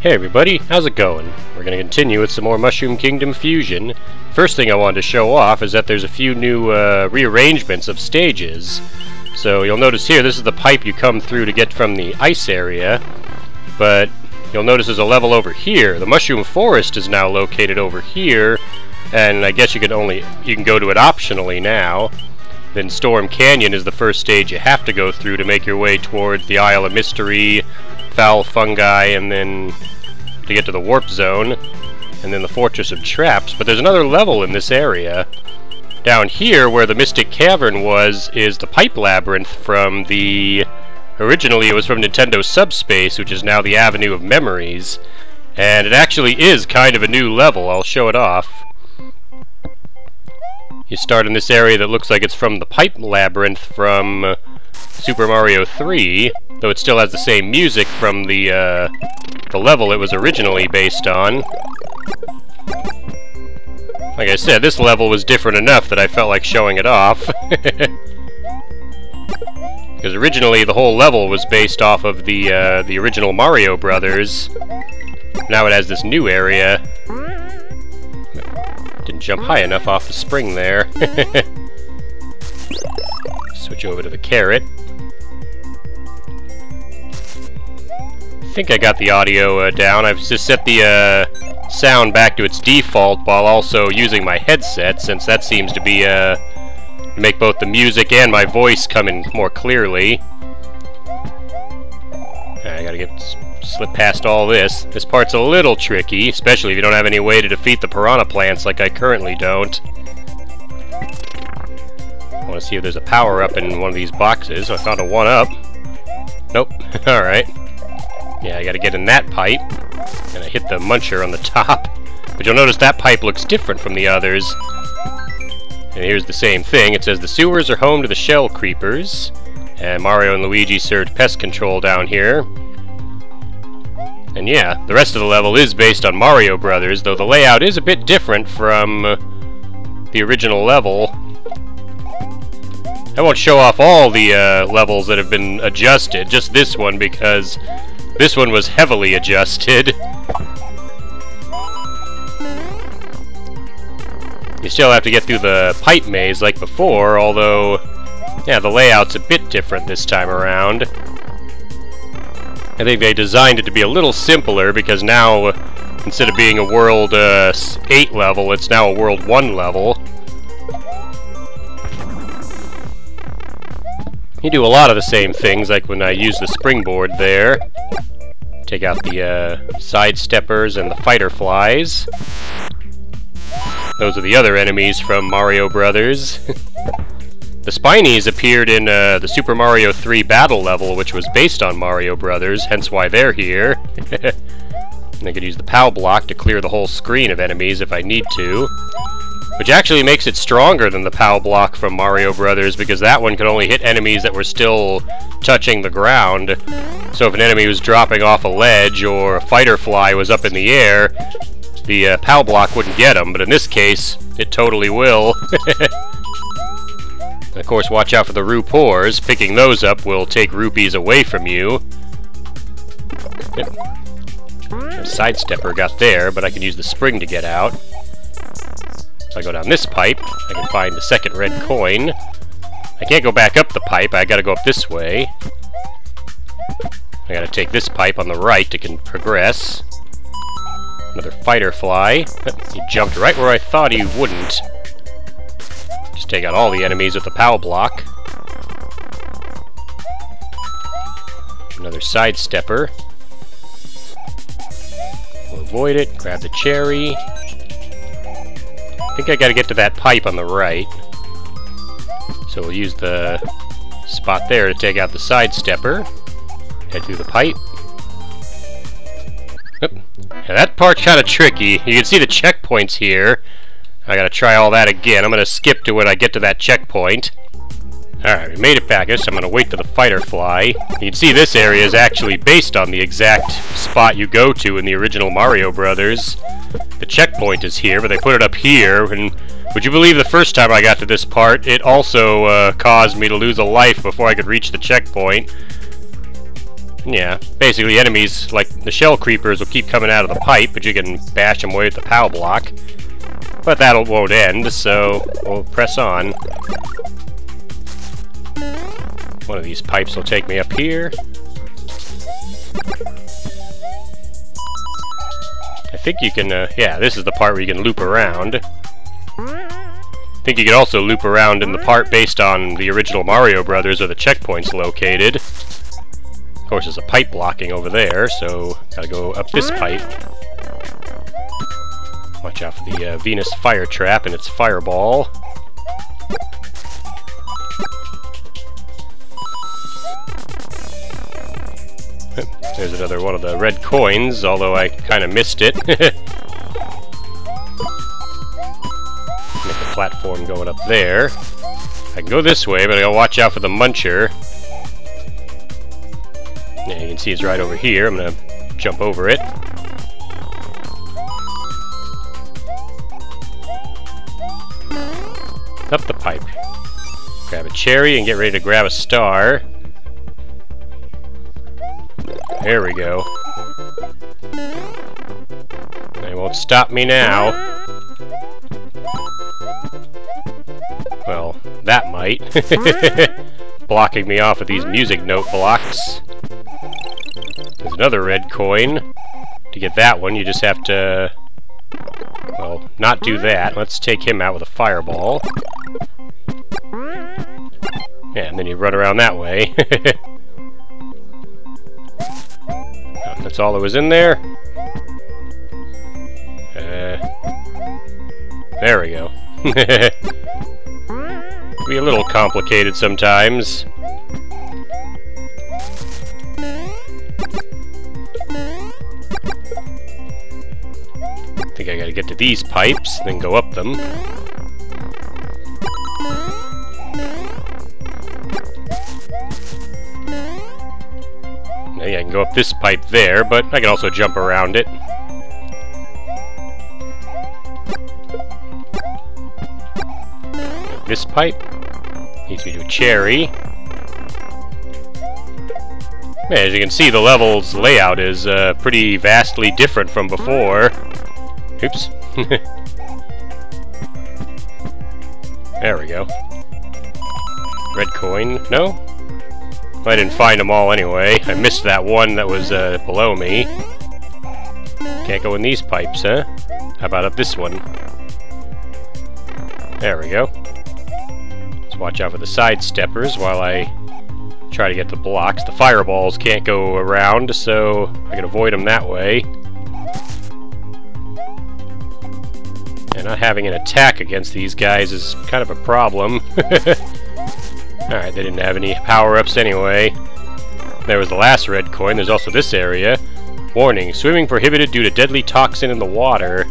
Hey everybody, how's it going? We're going to continue with some more Mushroom Kingdom Fusion. First thing I wanted to show off is that there's a few new rearrangements of stages. So you'll notice here, this is the pipe you come through to get from the ice area, but you'll notice there's a level over here. The Mushroom Forest is now located over here, and I guess you can go to it optionally now. Then Storm Canyon is the first stage you have to go through to make your way towards the Isle of Mystery, Foul Fungi, and then to get to the Warp Zone, and then the Fortress of Traps. But there's another level in this area. Down here, where the Mystic Cavern was, is the Pipe Labyrinth from the... Originally, it was from Nintendo Subspace, which is now the Avenue of Memories. And it actually is kind of a new level. I'll show it off. You start in this area that looks like it's from the Pipe Labyrinth from Super Mario 3, though it still has the same music from the level it was originally based on. Like I said, this level was different enough that I felt like showing it off. Because originally the whole level was based off of the original Mario Brothers. Now it has this new area. Didn't jump high enough off the spring there. Switch over to the carrot. I think I got the audio down. I've just set the sound back to its default while also using my headset, since that seems to be make both the music and my voice come in more clearly. I gotta slip past all this. This part's a little tricky, especially if you don't have any way to defeat the piranha plants like I currently don't. I want to see if there's a power-up in one of these boxes. I found a 1-up. Nope. Alright. Yeah, I gotta get in that pipe. And I hit the muncher on the top. But you'll notice that pipe looks different from the others. And here's the same thing. It says the sewers are home to the shell creepers. And Mario and Luigi served pest control down here. And yeah, the rest of the level is based on Mario Brothers, though the layout is a bit different from the original level. I won't show off all the levels that have been adjusted, just this one, because this one was heavily adjusted. You still have to get through the pipe maze like before, although, yeah, the layout's a bit different this time around. I think they designed it to be a little simpler, because now, instead of being a World 8 level, it's now a World 1 level. You do a lot of the same things, like when I use the springboard there. Take out the side steppers and the fighter flies. Those are the other enemies from Mario Brothers. The Spinies appeared in the Super Mario 3 battle level, which was based on Mario Brothers, hence why they're here. And I could use the POW block to clear the whole screen of enemies if I need to. Which actually makes it stronger than the POW block from Mario Brothers, because that one could only hit enemies that were still touching the ground. So if an enemy was dropping off a ledge, or a fighter fly was up in the air, the POW block wouldn't get them, but in this case, it totally will. Of course, watch out for the Rupors. Picking those up will take rupees away from you. A sidestepper got there, but I can use the spring to get out. If I go down this pipe, I can find the second red coin. I can't go back up the pipe, I gotta go up this way. I gotta take this pipe on the right to progress. Another fighter fly. He jumped right where I thought he wouldn't. Just take out all the enemies with the POW block. Another sidestepper. We'll avoid it, grab the cherry. I think I gotta get to that pipe on the right. So we'll use the spot there to take out the sidestepper. Head through the pipe. Oop. Yeah, that part's kind of tricky. You can see the checkpoints here. I gotta try all that again. I'm gonna skip to when I get to that checkpoint. Alright, we made it back. I'm gonna wait for the fighter fly. You can see this area is actually based on the exact spot you go to in the original Mario Brothers. The checkpoint is here, but they put it up here, and would you believe the first time I got to this part, it also caused me to lose a life before I could reach the checkpoint. Yeah, basically enemies like the shell creepers will keep coming out of the pipe, but you can bash them away with the POW block. But that won't end, so we'll press on. One of these pipes will take me up here. I think you can, yeah, this is the part where you can loop around. I think you can also loop around in the part based on the original Mario Brothers where the checkpoint's located. Of course, there's a pipe blocking over there, so gotta go up this pipe. Watch out for the Venus fire trap and its fireball. There's another one of the red coins, although I kind of missed it. Make a platform going up there. I can go this way, but I gotta watch out for the muncher. Yeah, you can see it's right over here. I'm gonna jump over it. Up the pipe. Grab a cherry and get ready to grab a star. There we go. They won't stop me now. Well, that might. Blocking me off with these music note blocks. There's another red coin. To get that one, you just have to... well, not do that. Let's take him out with a fireball. Yeah, and then you run around that way. That's all that was in there. There we go. Be a little complicated sometimes. I think I gotta get to these pipes, then go up them. Yeah, I can go up this pipe there, but I can also jump around it. This pipe needs me to a cherry. Yeah, as you can see, the level's layout is pretty vastly different from before. Oops. There we go. Red coin. No? I didn't find them all anyway. I missed that one that was below me. Can't go in these pipes, huh? How about up this one? There we go. Let's watch out for the side steppers while I try to get the blocks. The fireballs can't go around, so I can avoid them that way. And not having an attack against these guys is kind of a problem. Alright, they didn't have any power-ups anyway. There was the last red coin. There's also this area. Warning, swimming prohibited due to deadly toxin in the water.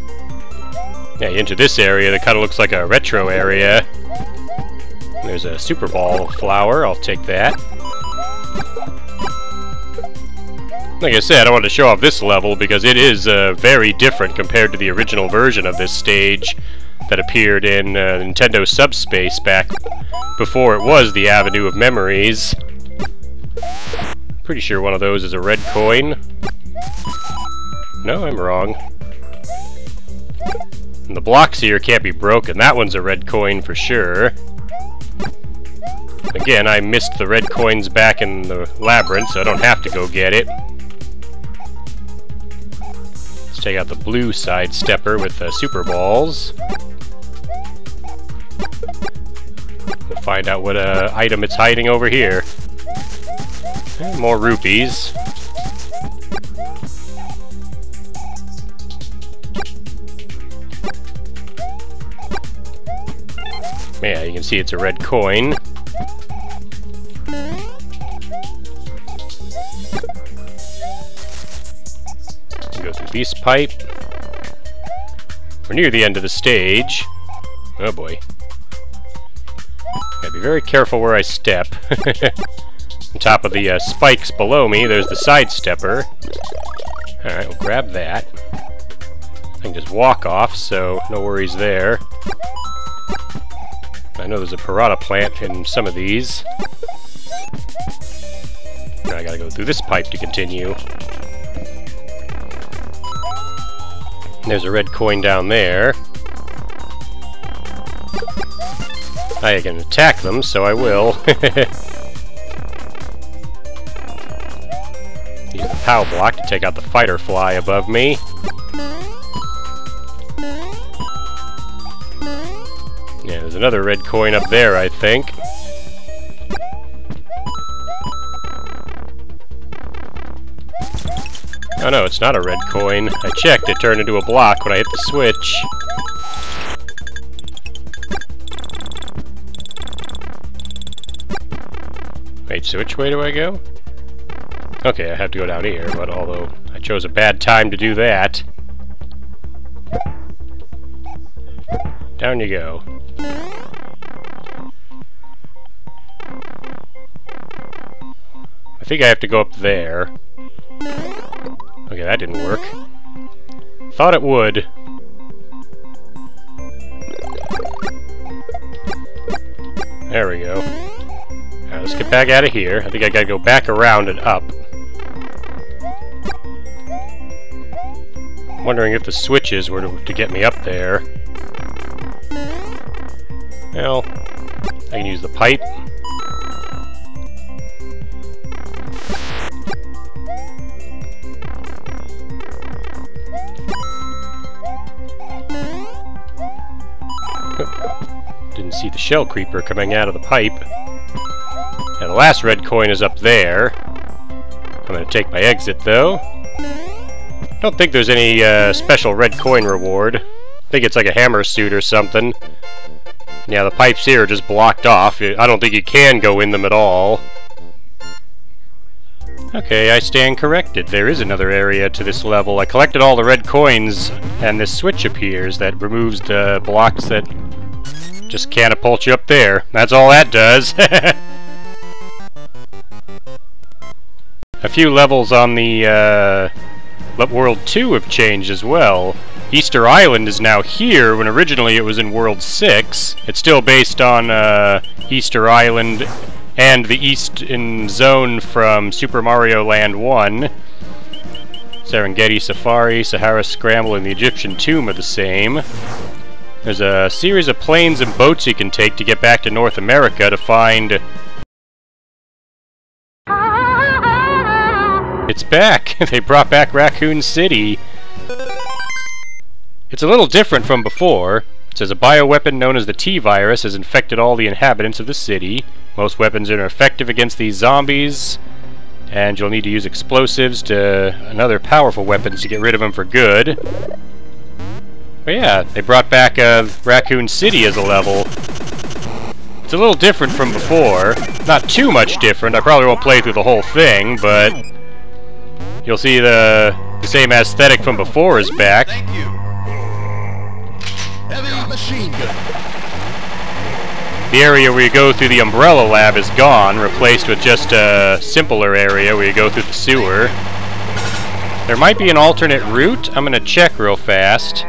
Yeah, you enter this area that kind of looks like a retro area. There's a Super Ball flower. I'll take that. Like I said, I wanted to show off this level because it is very different compared to the original version of this stage that appeared in Nintendo Subspace back before it was the Avenue of Memories. Pretty sure one of those is a red coin. No, I'm wrong. And the blocks here can't be broken. That one's a red coin for sure. Again, I missed the red coins back in the labyrinth, so I don't have to go get it. Let's take out the blue side stepper with the Super Balls. We'll find out what item it's hiding over here. And more rupees. Yeah, you can see it's a red coin. Go through this pipe. We're near the end of the stage. Oh boy. Gotta be very careful where I step. On top of the spikes below me, there's the side stepper. Alright, we'll grab that. I can just walk off, so no worries there. I know there's a piranha plant in some of these. Now I gotta go through this pipe to continue. There's a red coin down there. I can attack them, so I will. Use the POW block to take out the fighter fly above me. Yeah, there's another red coin up there, I think. Oh no, it's not a red coin. I checked, it turned into a block when I hit the switch. Wait, so which way do I go? Okay, I have to go down here, but although I chose a bad time to do that. Down you go. I think I have to go up there. Okay, that didn't work. Thought it would. There we go. Alright, let's get back out of here. I think I gotta go back around and up. I'm wondering if the switches were to get me up there. Well, I can use the pipe. Didn't see the shell creeper coming out of the pipe. Now the last red coin is up there. I'm going to take my exit though. Don't think there's any special red coin reward. I think it's like a hammer suit or something. Yeah, the pipes here are just blocked off. I don't think you can go in them at all. Okay, I stand corrected. There is another area to this level. I collected all the red coins, and this switch appears that removes the blocks that just catapult you up there. That's all that does. A few levels on the World 2 have changed as well. Easter Island is now here, when originally it was in World 6. It's still based on Easter Island and the Eastern Zone from Super Mario Land 1. Serengeti Safari, Sahara Scramble, and the Egyptian Tomb are the same. There's a series of planes and boats you can take to get back to North America to find... It's back! They brought back Raccoon City. It's a little different from before. It says a bioweapon known as the T-Virus has infected all the inhabitants of the city. Most weapons are ineffective against these zombies, and you'll need to use explosives and other powerful weapons to get rid of them for good. But yeah, they brought back Raccoon City as a level. It's a little different from before. Not too much different. I probably won't play through the whole thing, but you'll see the same aesthetic from before is back. Thank you. Heavy machine gun. The area where you go through the Umbrella Lab is gone, replaced with just a simpler area where you go through the sewer. There might be an alternate route. I'm gonna check real fast.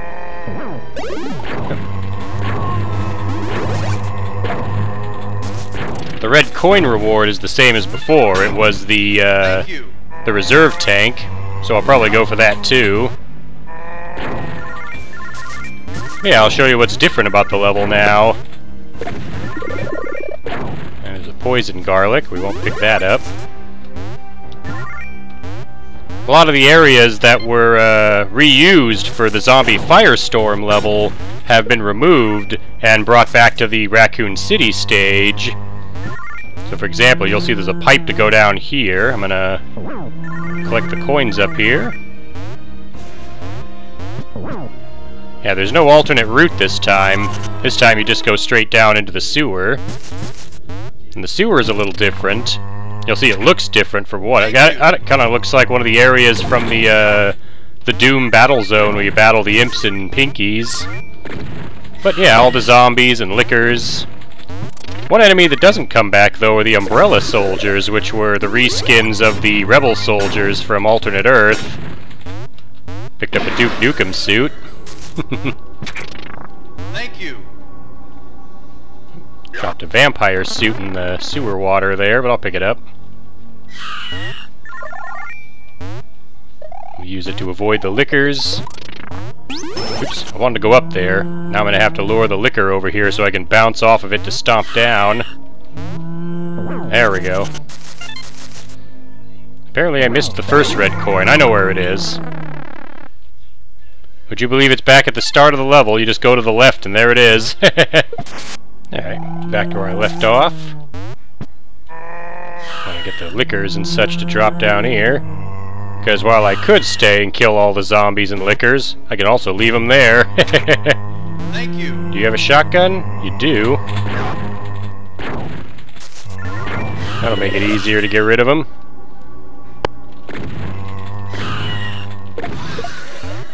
The red coin reward is the same as before. It was the reserve tank, so I'll probably go for that too. Yeah, I'll show you what's different about the level now. There's a poison garlic. We won't pick that up. A lot of the areas that were reused for the zombie firestorm level have been removed and brought back to the Raccoon City stage. So for example, you'll see there's a pipe to go down here. I'm gonna collect the coins up here. Yeah, there's no alternate route this time. This time you just go straight down into the sewer. And the sewer is a little different. You'll see it looks different from what? It kind of looks like one of the areas from the Doom battle zone where you battle the imps and pinkies. But yeah, all the zombies and lickers. One enemy that doesn't come back, though, are the Umbrella Soldiers, which were the reskins of the Rebel Soldiers from Alternate Earth. Picked up a Duke Nukem suit. Thank you. Dropped a vampire suit in the sewer water there, but I'll pick it up. Use it to avoid the lickers. Oops, I wanted to go up there. Now I'm going to have to lure the licker over here so I can bounce off of it to stomp down. There we go. Apparently I missed the first red coin. I know where it is. Would you believe it's back at the start of the level? You just go to the left and there it is. Alright, back to where I left off. Gotta get the lickers and such to drop down here. Because while I could stay and kill all the zombies and lickers, I can also leave them there. Thank you. Do you have a shotgun? You do. That'll make it easier to get rid of them.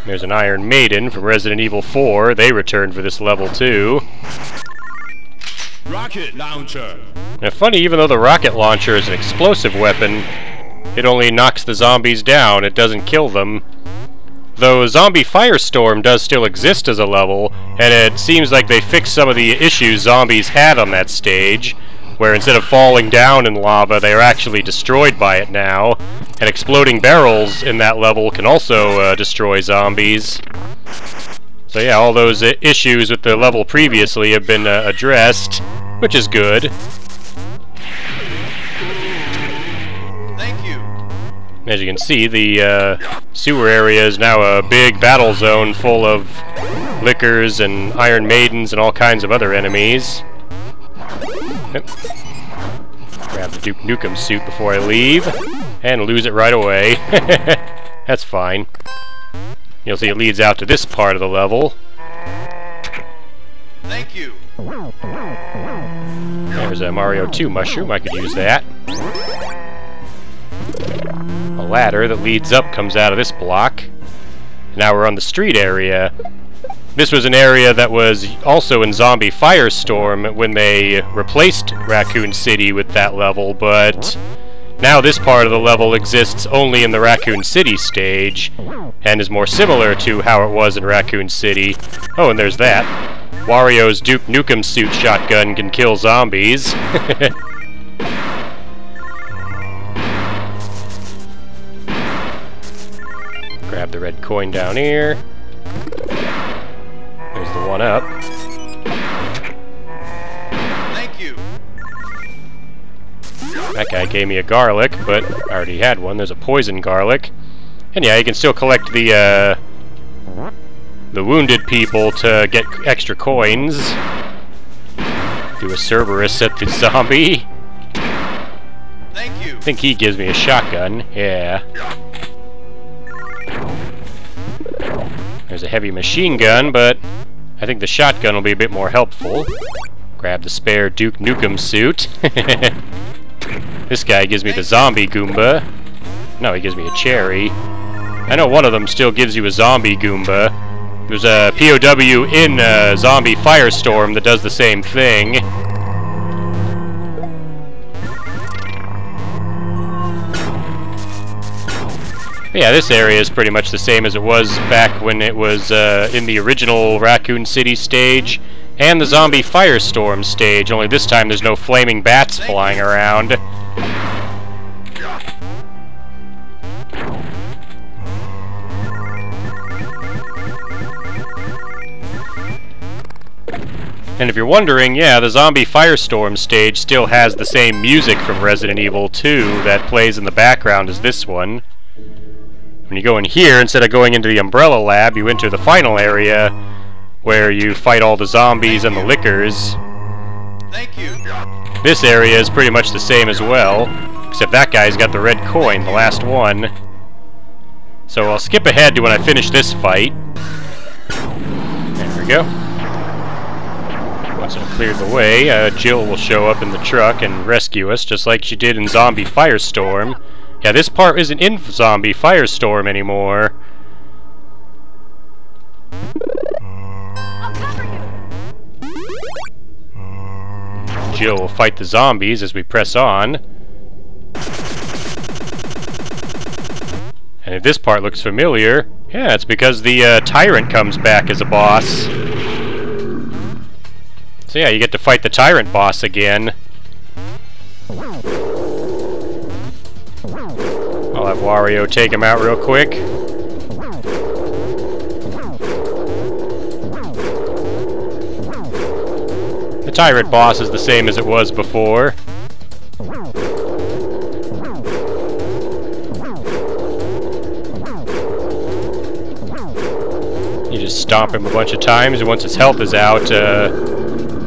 There's an Iron Maiden from Resident Evil 4. They returned for this level too. Rocket launcher. Now funny, even though the rocket launcher is an explosive weapon, it only knocks the zombies down, it doesn't kill them. Though Zombie Firestorm does still exist as a level, and it seems like they fixed some of the issues zombies had on that stage, where instead of falling down in lava, they are actually destroyed by it now. And exploding barrels in that level can also destroy zombies. So yeah, all those issues with the level previously have been addressed, which is good. Thank you. As you can see, the sewer area is now a big battle zone full of lickers and Iron Maidens and all kinds of other enemies. Yep. Grab the Duke Nukem suit before I leave, and lose it right away. That's fine. You'll see it leads out to this part of the level. Thank you. There's a Mario 2 mushroom, I could use that. A ladder that leads up comes out of this block. Now we're on the street area. This was an area that was also in Zombie Firestorm when they replaced Raccoon City with that level, but now this part of the level exists only in the Raccoon City stage, and is more similar to how it was in Raccoon City. Oh, and there's that. Wario's Duke Nukem suit shotgun can kill zombies. Grab the red coin down here. There's the one up. Thank you. That guy gave me a garlic, but I already had one. There's a poison garlic. And yeah, you can still collect the wounded people to get extra coins. Do a Cerberus at the zombie. Thank you. I think he gives me a shotgun. Yeah. There's a heavy machine gun, but I think the shotgun will be a bit more helpful. Grab the spare Duke Nukem suit. This guy gives me the zombie Goomba. No, he gives me a cherry. I know one of them still gives you a zombie Goomba. There's a POW in Zombie Firestorm that does the same thing. Yeah, this area is pretty much the same as it was back when it was in the original Raccoon City stage and the Zombie Firestorm stage, only this time there's no flaming bats flying around. And if you're wondering, yeah, the Zombie Firestorm stage still has the same music from Resident Evil 2 that plays in the background as this one. When you go in here, instead of going into the Umbrella Lab, you enter the final area where you fight all the zombies and the lickers. Thank you. This area is pretty much the same as well, except that guy's got the red coin, the last one. So I'll skip ahead to when I finish this fight. There we go. Once I've cleared the way, Jill will show up in the truck and rescue us, just like she did in Zombie Firestorm. Yeah, this part isn't in Zombie Firestorm anymore. I'll cover you. Jill will fight the zombies as we press on. And if this part looks familiar, yeah, it's because the Tyrant comes back as a boss. So yeah, you get to fight the Tyrant boss again. I'll have Wario take him out real quick. The tyrant boss is the same as it was before. You just stomp him a bunch of times, and once his health is out,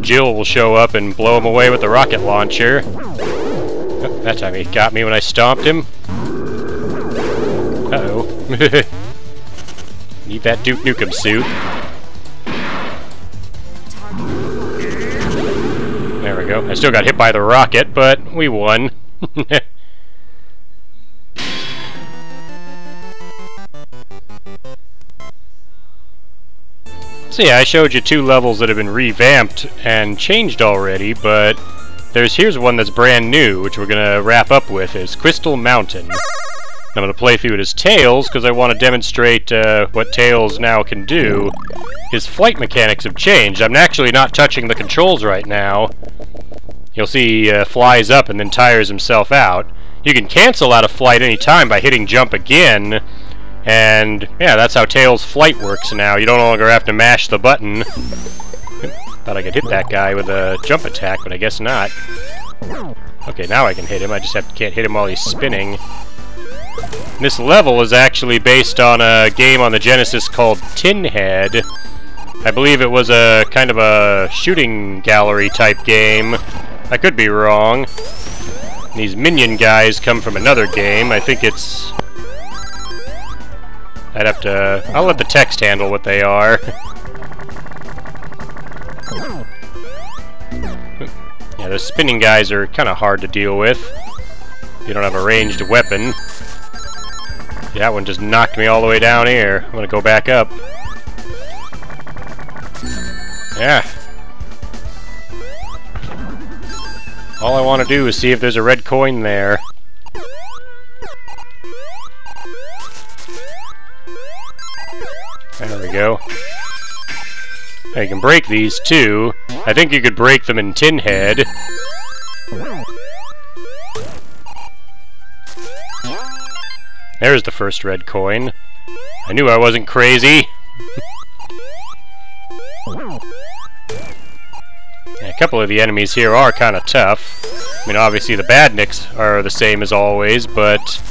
Jill will show up and blow him away with the rocket launcher. Oh, that time he got me when I stomped him. Uh-oh. Need that Duke Nukem suit. There we go. I still got hit by the rocket, but we won. So yeah, I showed you 2 levels that have been revamped and changed already, but here's one that's brand new, which we're gonna wrap up with, is Crystal Mountain. I'm gonna play through it as Tails, because I want to demonstrate what Tails now can do. His flight mechanics have changed. I'm actually not touching the controls right now. You'll see he flies up and then tires himself out. You can cancel out of flight anytime by hitting jump again. And yeah, that's how Tails' flight works now. You don't no longer have to mash the button. Thought I could hit that guy with a jump attack, but I guess not. Okay, now I can hit him. I just can't hit him while he's spinning. This level is actually based on a game on the Genesis called Tinhead. I believe it was a kind of a shooting gallery type game. I could be wrong. These minion guys come from another game. I think it's... I'll let the text handle what they are. Yeah, those spinning guys are kind of hard to deal with. You don't have a ranged weapon. Yeah, that one just knocked me all the way down here. I'm gonna go back up. Yeah. All I want to do is see if there's a red coin there. There we go. Now you can break these too. I think you could break them in Tinhead. There's the first red coin. I knew I wasn't crazy. Yeah, a couple of the enemies here are kind of tough. I mean, obviously the badniks are the same as always, but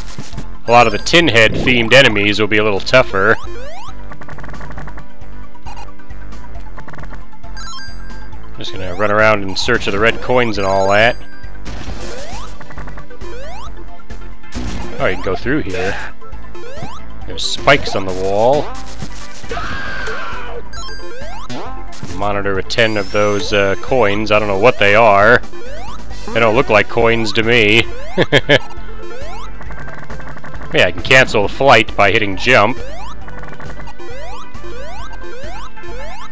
a lot of the Tinhead themed enemies will be a little tougher. I'm just gonna run around in search of the red coins and all that. Oh, you can go through here. There's spikes on the wall. Monitor with 10 of those coins. I don't know what they are. They don't look like coins to me. Yeah, I can cancel the flight by hitting jump.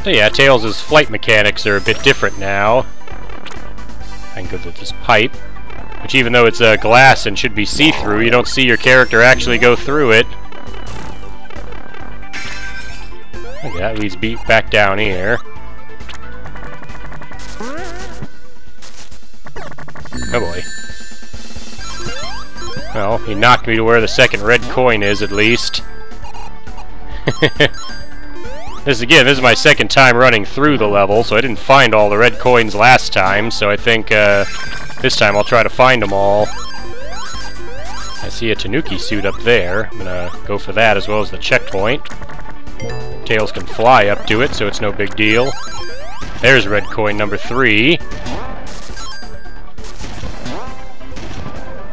So yeah, Tails' flight mechanics are a bit different now. I can go through this pipe, which even though it's glass and should be see-through, you don't see your character actually go through it. Okay, that leads back down here. Oh boy. Well, he knocked me to where the second red coin is, at least. This is my second time running through the level, so I didn't find all the red coins last time, so I think this time I'll try to find them all. I see a Tanuki suit up there. I'm gonna go for that as well as the checkpoint. Tails can fly up to it, so it's no big deal. There's red coin number 3.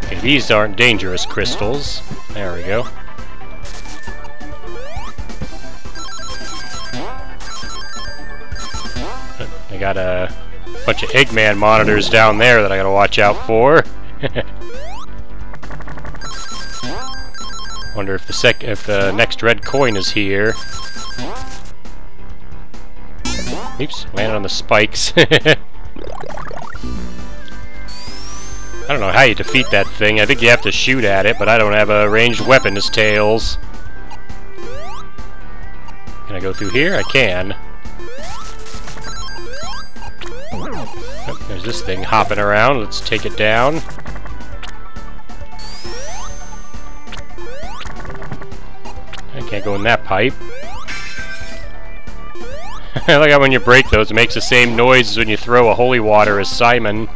Okay, these aren't dangerous crystals. There we go. I got a bunch of Eggman monitors down there that I gotta watch out for. Wonder if the next red coin is here. Oops, landed on the spikes. I don't know how you defeat that thing. I think you have to shoot at it, but I don't have a ranged weapon as Tails. Can I go through here? I can. Oh, there's this thing hopping around. Let's take it down. I can't go in that pipe. I like how when you break those, it makes the same noise as when you throw a holy water as Simon.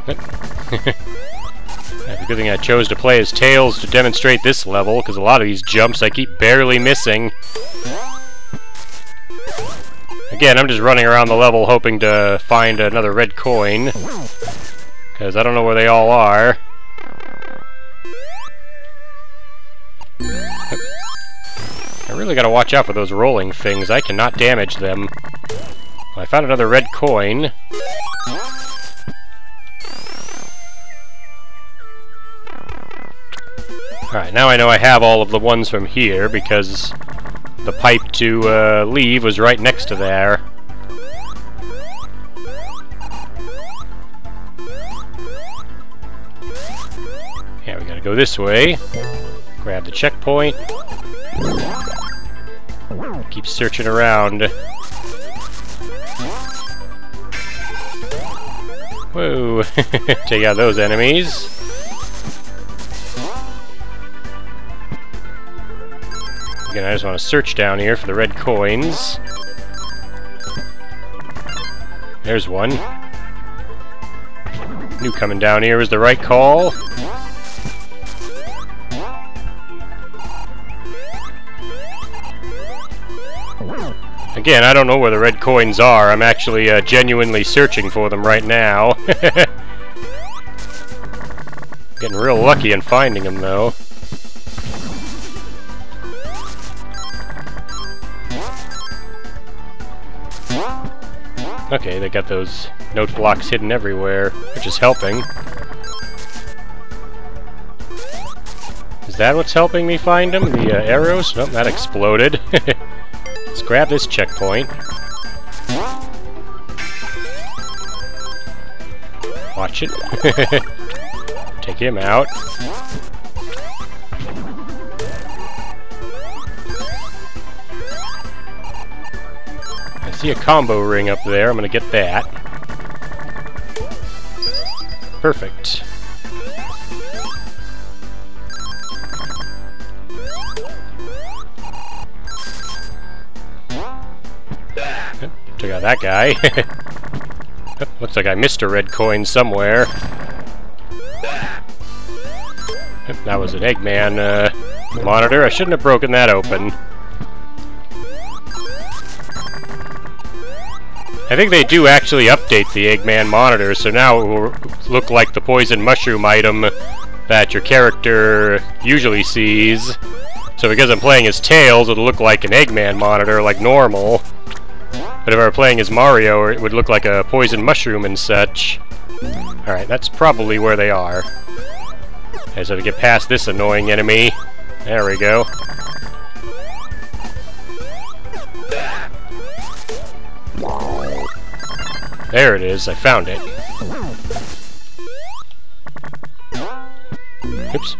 The good thing I chose to play as Tails to demonstrate this level, because a lot of these jumps I keep barely missing. Again, I'm just running around the level hoping to find another red coin, because I don't know where they all are. I really gotta watch out for those rolling things. I cannot damage them. Well, I found another red coin. Alright, now I know I have all of the ones from here, because the pipe to leave was right next to there. Yeah, we gotta go this way. Grab the checkpoint. Keep searching around. Whoa! Take out those enemies. Again, I just want to search down here for the red coins. There's one. Knew coming down here was the right call. Again, I don't know where the red coins are. I'm actually genuinely searching for them right now. Getting real lucky in finding them, though. Okay, they got those note blocks hidden everywhere, which is helping. Is that what's helping me find them? The arrows? Nope, that exploded. Let's grab this checkpoint. Watch it. Take him out. I see a combo ring up there. I'm gonna get that. Perfect. Took out that guy. Looks like I missed a red coin somewhere. That was an Eggman monitor. I shouldn't have broken that open. I think they do actually update the Eggman monitor, so now it will look like the poison mushroom item that your character usually sees. So because I'm playing as Tails, it'll look like an Eggman monitor, like normal. But if I were playing as Mario, it would look like a poison mushroom and such. Alright, that's probably where they are. I just have to get past this annoying enemy. There we go. There it is, I found it. Oops.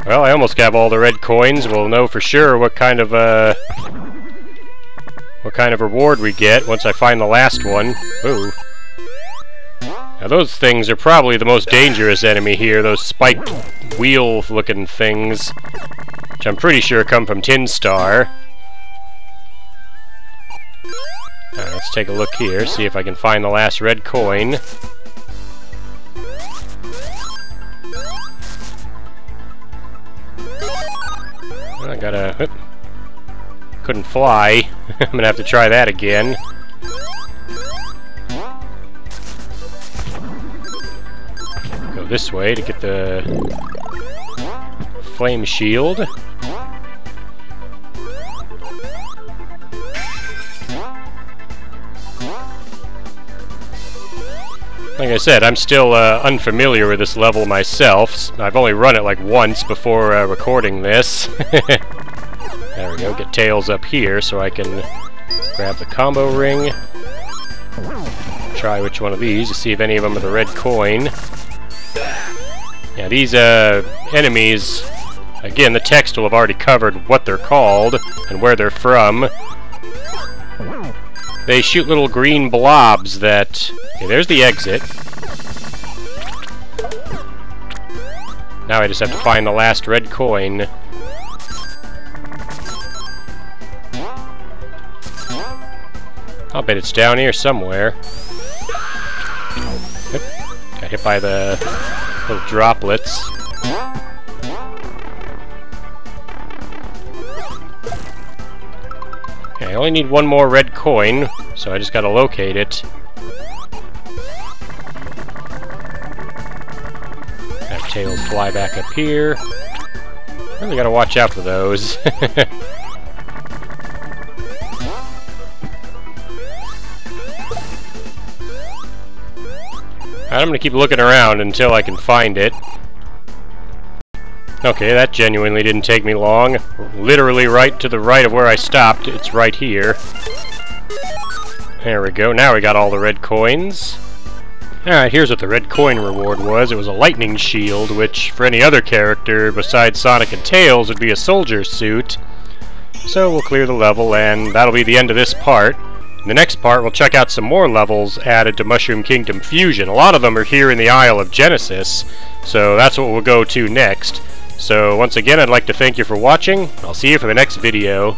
Well, I almost got all the red coins. We'll know for sure what kind of reward we get once I find the last one. Ooh. Now those things are probably the most dangerous enemy here, those spiked wheel-looking things, which I'm pretty sure come from Tinstar. Let's take a look here, see if I can find the last red coin. I gotta... couldn't fly. I'm gonna have to try that again. Go this way to get the flame shield. Like I said, I'm still unfamiliar with this level myself. I've only run it like once before recording this. There we go, get Tails up here so I can grab the combo ring. Try which one of these to see if any of them are the red coin. Yeah, these enemies, again, the text will have already covered what they're called and where they're from. They shoot little green blobs that... Okay, there's the exit. Now I just have to find the last red coin. I'll bet it's down here somewhere. Yep. Got hit by the little droplets. Okay, I only need one more red coin, so I just gotta locate it. Have tails fly back up here. Really gotta watch out for those. I'm gonna keep looking around until I can find it. Okay, that genuinely didn't take me long. Literally right to the right of where I stopped. It's right here. There we go. Now we got all the red coins. Alright, here's what the red coin reward was. It was a lightning shield, which for any other character besides Sonic and Tails would be a soldier suit. So we'll clear the level, and that'll be the end of this part. In the next part, we'll check out some more levels added to Mushroom Kingdom Fusion. A lot of them are here in the Isle of Genesis, so that's what we'll go to next. So once again, I'd like to thank you for watching. I'll see you for the next video.